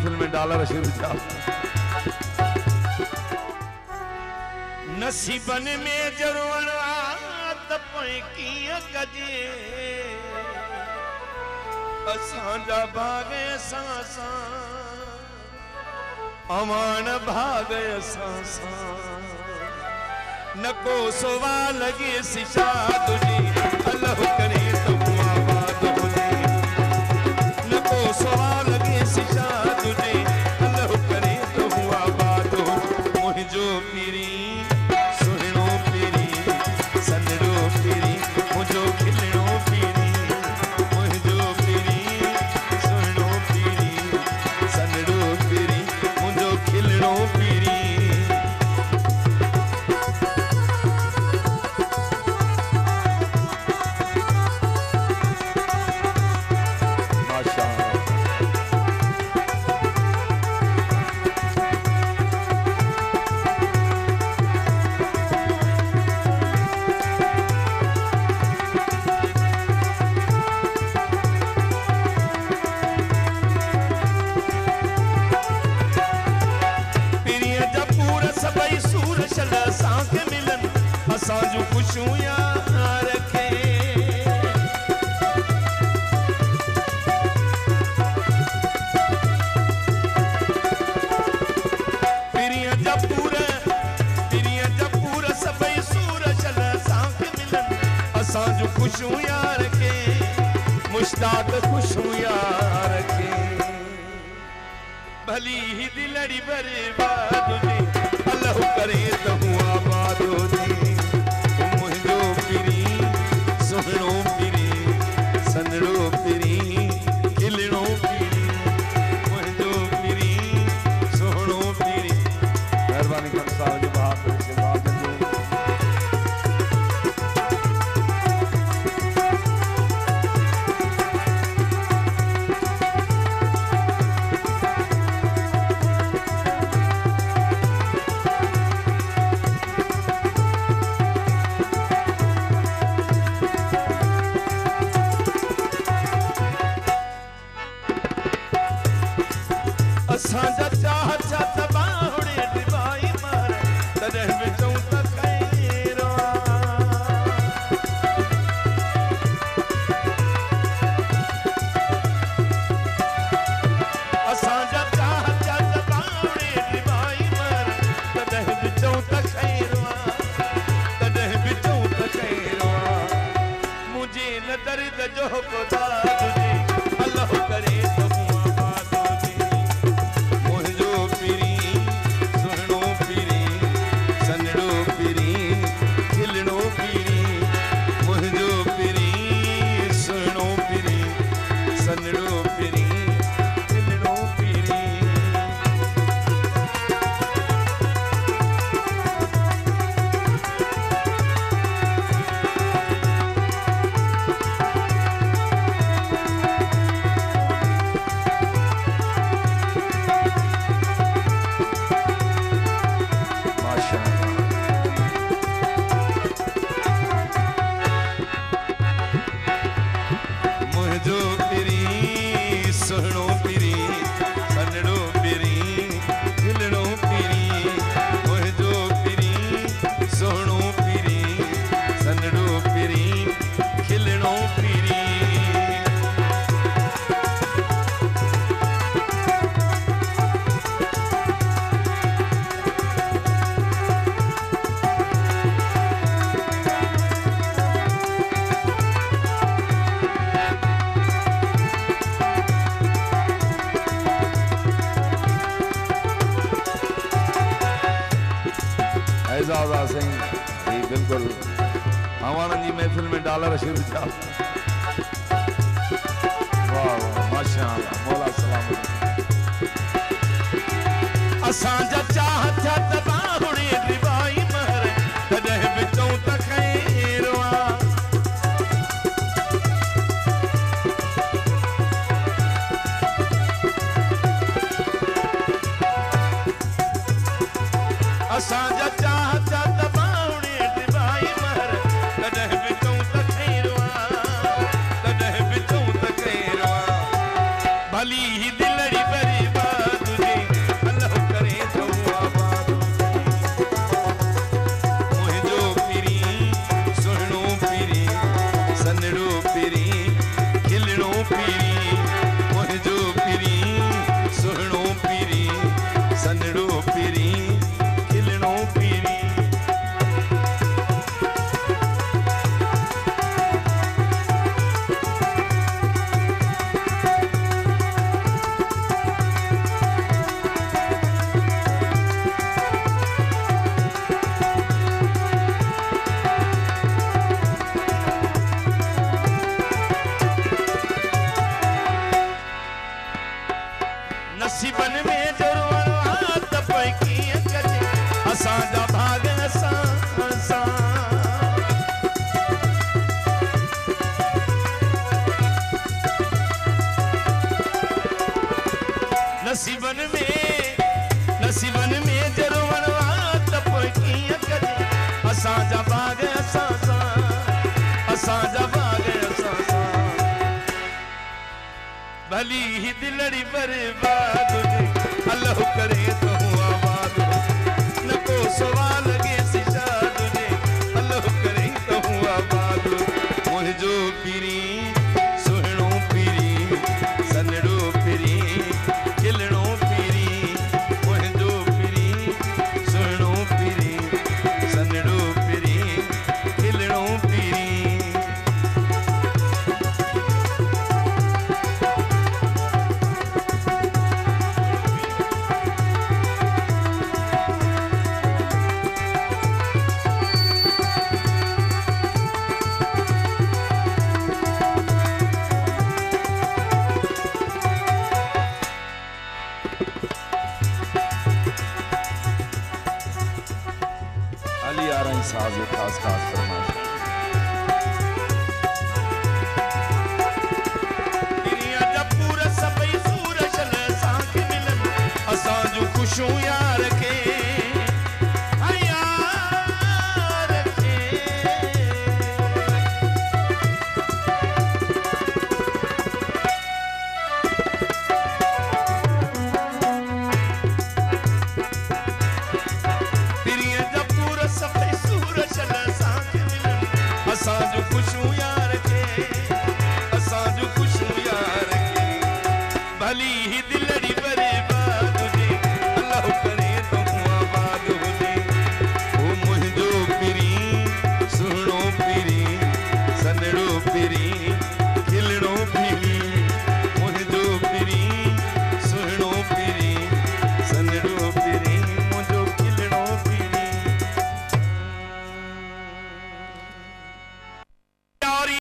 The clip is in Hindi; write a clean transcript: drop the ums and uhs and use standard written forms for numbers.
महफिल में डाला रशीद साहब। नसीबन में जरवणा तपई कीअं कजे असांजा भाग असां सां अवान भाग असां सां न को सवाल लगे सिशा तुझी अल्लाह करे तुम आबाद हुजे न को सवाल लगे सिशा तुझी अल्लाह करे तुम आबाद हो मुझो पीरी सुहिणो पीरी सनड़ो पीरी मुझो खिलणो पीरी मुझो पीरी सुहिणो पीरी सनड़ो पीरी मुझो खिलणो पीरी असांजू खुशियूं यार खे पिरीअ जा पूर सभई सूर शल असांखे मिलन असांजू खुशियूं यार खे मुश्ताक खुशियूं यार खे भली ही दिलड़ी बर्बाद हुजे अल्लाह करे त हूं आबाद हुजे सुहिणो पीरी सनड़ो पीरी खिलणो पीरी मुझो पीरी सुहिणो पीरी मेहरबानी कर साहब जी बात से बात असांजा चाह छत बाहुड़े दिवाई मार तॾहिं बि चऊं त खैरो असांजा चाह छत बाहुड़े दिवाई मार तॾहिं बि चऊं त खैरो तॾहिं बि चऊं त खैरो मुंहिंजे न दर्द जो खुदा तुझे अल्लाह करे तो बिल्कुल हमारा जी महफिल में डाला रशीद साहब। वाह वाह माशाअल्लाह मौला सलामत। असांजा चाह छत बाहुड़े दिवाई मर तॾहिं बि चऊं त खैरो असांजा चाह छत बाहुड़े दिवाई मर तॾहिं बि चऊं त खैरो तॾहिं बि चऊं त खैरो भली ही दिलड़ी बर्बाद नसीबन में जुर्मन त पैकी कजे असां जा भाग असां असां नसीबन में जुर्मन त पैकी कजे असां जा भाग असां असां जा भाग असां भली ही दिलड़ी बर्बाद अल्लाह करे तो आबाद न को सवाल लगे सिशाद अल्लाह करे तो आबाद मुझो पीरी सुहणो पीरी सनड़ो पीरी खिलणो पीरी मुझो पीरी सुहणो पीरी सनड़ो पीरी खिलणो पीरी साज खास खास